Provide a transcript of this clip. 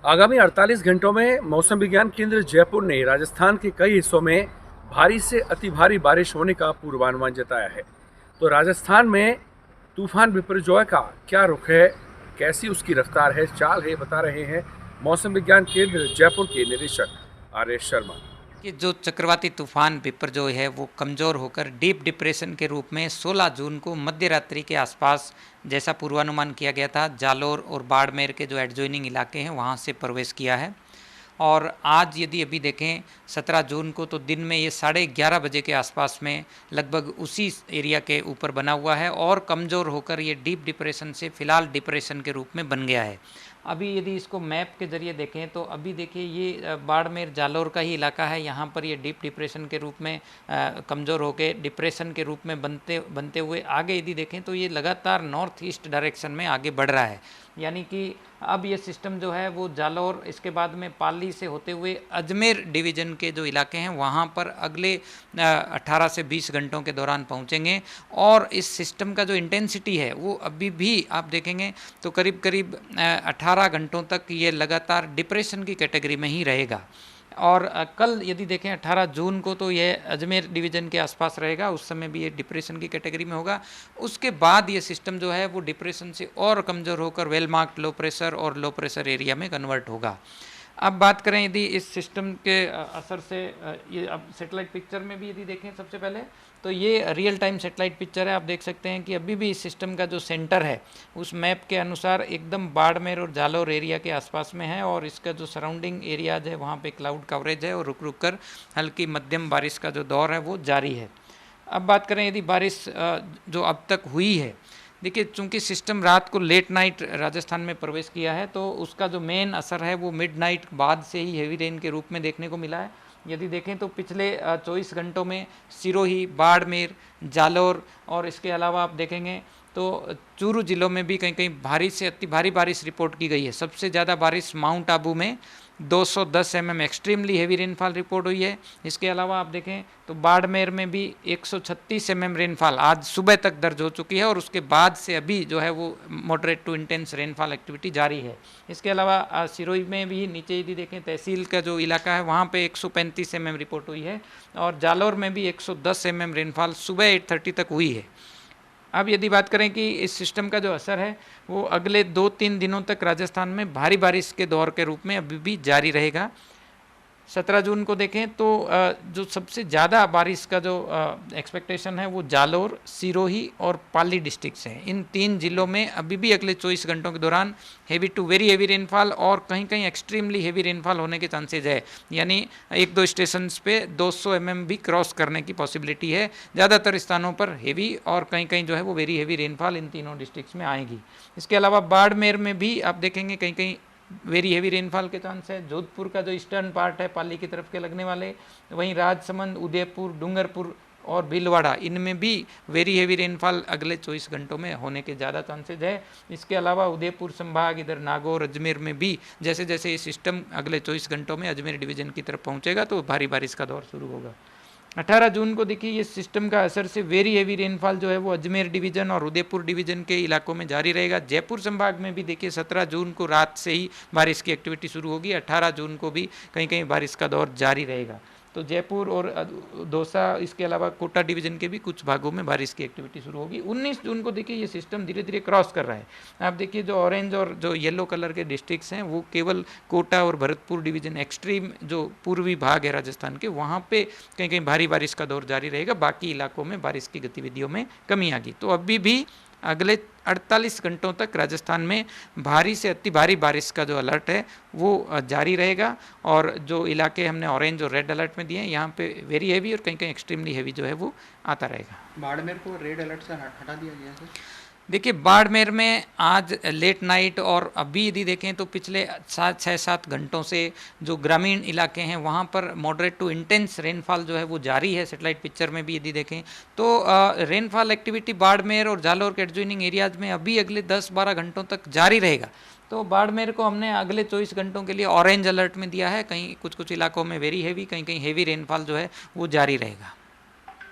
आगामी 48 घंटों में मौसम विज्ञान केंद्र जयपुर ने राजस्थान के कई हिस्सों में भारी से अति भारी बारिश होने का पूर्वानुमान जताया है। तो राजस्थान में तूफान बिपरजॉय का क्या रुख है, कैसी उसकी रफ्तार है, चाल है, बता रहे हैं मौसम विज्ञान केंद्र जयपुर के निदेशक आर एस शर्मा। कि जो चक्रवाती तूफान बिपरजॉय है वो कमज़ोर होकर डीप डिप्रेशन के रूप में 16 जून को मध्य रात्रि के आसपास, जैसा पूर्वानुमान किया गया था, जालोर और बाड़मेर के जो एडजॉइनिंग इलाके हैं वहाँ से प्रवेश किया है। और आज यदि अभी देखें 17 जून को, तो दिन में ये 11:30 बजे के आसपास में लगभग उसी एरिया के ऊपर बना हुआ है और कमज़ोर होकर ये डीप डिप्रेशन से फ़िलहाल डिप्रेशन के रूप में बन गया है। अभी यदि इसको मैप के ज़रिए देखें तो अभी देखिए ये बाड़मेर जालोर का ही इलाका है। यहाँ पर ये डीप डिप्रेशन के रूप में कमज़ोर होकर डिप्रेशन के रूप में बनते हुए आगे यदि देखें तो ये लगातार नॉर्थ ईस्ट डायरेक्शन में आगे बढ़ रहा है। यानी कि अब ये सिस्टम जो है वो जालोर, इसके बाद में पाली से होते हुए अजमेर डिवीज़न के जो इलाके हैं वहाँ पर अगले 18 से 20 घंटों के दौरान पहुँचेंगे। और इस सिस्टम का जो इंटेंसिटी है वो अभी भी आप देखेंगे तो करीब करीब 18 घंटों तक ये लगातार डिप्रेशन की कैटेगरी में ही रहेगा। और कल यदि देखें 18 जून को, तो ये अजमेर डिवीज़न के आसपास रहेगा, उस समय भी ये डिप्रेशन की कैटेगरी में होगा। उसके बाद ये सिस्टम जो है वो डिप्रेशन से और कमज़ोर होकर वेल मार्क्ड लो प्रेशर और लो प्रेशर एरिया में कन्वर्ट होगा। अब बात करें यदि इस सिस्टम के असर से, ये अब सेटेलाइट पिक्चर में भी यदि देखें सबसे पहले, तो ये रियल टाइम सेटेलाइट पिक्चर है। आप देख सकते हैं कि अभी भी इस सिस्टम का जो सेंटर है उस मैप के अनुसार एकदम बाड़मेर और जालोर एरिया के आसपास में है और इसका जो सराउंडिंग एरियाज है वहाँ पे क्लाउड कवरेज है और रुक रुक कर हल्की मध्यम बारिश का जो दौर है वो जारी है। अब बात करें यदि बारिश जो अब तक हुई है, देखिए चूंकि सिस्टम रात को लेट नाइट राजस्थान में प्रवेश किया है तो उसका जो मेन असर है वो मिड नाइट बाद से ही हेवी रेन के रूप में देखने को मिला है। यदि देखें तो पिछले 24 घंटों में सिरोही, बाड़मेर, जालोर और इसके अलावा आप देखेंगे तो चूरू जिलों में भी कहीं कहीं भारी से अति भारी बारिश रिपोर्ट की गई है। सबसे ज़्यादा बारिश माउंट आबू में 210 mm extremely heavy rainfall report हुई है। इसके अलावा आप देखें तो बाड़मेर में भी 136 mm रेनफॉल आज सुबह तक दर्ज हो चुकी है और उसके बाद से अभी जो है वो moderate to intense rainfall activity जारी है। इसके अलावा सिरोही में भी नीचे यदि देखें तहसील का जो इलाका है वहाँ पे 135 mm रिपोर्ट हुई है और जालोर में भी 110 mm रेनफॉल सुबह 8:30 तक हुई है। अब यदि बात करें कि इस सिस्टम का जो असर है वो अगले 2-3 दिनों तक राजस्थान में भारी बारिश के दौर के रूप में अभी भी जारी रहेगा। 17 जून को देखें तो जो सबसे ज़्यादा बारिश का जो एक्सपेक्टेशन है वो जालोर, सिरोही और पाली डिस्ट्रिक्ट से है। इन 3 जिलों में अभी भी अगले 24 घंटों के दौरान heavy to very heavy rainfall और कहीं कहीं एक्सट्रीमली हेवी रेनफॉल होने के चांसेज है। यानी 1-2 स्टेशन पे 200 mm भी क्रॉस करने की पॉसिबिलिटी है। ज़्यादातर स्थानों पर हेवी और कहीं कहीं जो है वो वेरी हेवी रेनफॉल इन तीनों डिस्ट्रिक्ट्स में आएगी। इसके अलावा बाड़मेर में भी आप देखेंगे कहीं कहीं वेरी हेवी रेनफॉल के चांस है। जोधपुर का जो ईस्टर्न पार्ट है पाली की तरफ के लगने वाले, वहीं राजसमंद, उदयपुर, डूंगरपुर और भीलवाड़ा, इनमें भी वेरी हेवी रेनफॉल अगले 24 घंटों में होने के ज़्यादा चांसेज है। इसके अलावा उदयपुर संभाग, इधर नागौर, अजमेर में भी जैसे जैसे ये सिस्टम अगले 24 घंटों में अजमेर डिवीज़न की तरफ पहुँचेगा तो भारी बारिश का दौर शुरू होगा। 18 जून को देखिए ये सिस्टम का असर से वेरी हेवी रेनफॉल जो है वो अजमेर डिवीज़न और उदयपुर डिवीज़न के इलाकों में जारी रहेगा। जयपुर संभाग में भी देखिए 17 जून को रात से ही बारिश की एक्टिविटी शुरू होगी। 18 जून को भी कहीं कहीं बारिश का दौर जारी रहेगा। तो जयपुर और दौसा, इसके अलावा कोटा डिवीज़न के भी कुछ भागों में बारिश की एक्टिविटी शुरू होगी। 19 जून को देखिए ये सिस्टम धीरे धीरे क्रॉस कर रहा है। आप देखिए जो ऑरेंज और जो येलो कलर के डिस्ट्रिक्ट्स हैं वो केवल कोटा और भरतपुर डिवीज़न, एक्सट्रीम जो पूर्वी भाग है राजस्थान के, वहाँ पे कहीं कहीं भारी बारिश का दौर जारी रहेगा। बाकी इलाकों में बारिश की गतिविधियों में कमी आ गई। तो अभी भी अगले 48 घंटों तक राजस्थान में भारी से अति भारी बारिश का जो अलर्ट है वो जारी रहेगा। और जो इलाके हमने ऑरेंज और रेड अलर्ट में दिए हैं यहाँ पे वेरी हेवी और कहीं कहीं एक्सट्रीमली हेवी जो है वो आता रहेगा। बाड़मेर को रेड अलर्ट से हटा दिया गया है। देखिए बाड़मेर में आज लेट नाइट और अभी यदि देखें तो पिछले 6-7 घंटों से जो ग्रामीण इलाके हैं वहाँ पर मॉडरेट टू इंटेंस रेनफॉल जो है वो जारी है। सेटेलाइट पिक्चर में भी यदि देखें तो रेनफॉल एक्टिविटी बाड़मेर और जालोर के एडजॉइनिंग एरियाज में अभी अगले 10-12 घंटों तक जारी रहेगा। तो बाड़मेर को हमने अगले 24 घंटों के लिए ऑरेंज अलर्ट में दिया है। कहीं कुछ कुछ इलाकों में वेरी हेवी, कहीं कहीं हेवी रेनफॉल जो है वो जारी रहेगा।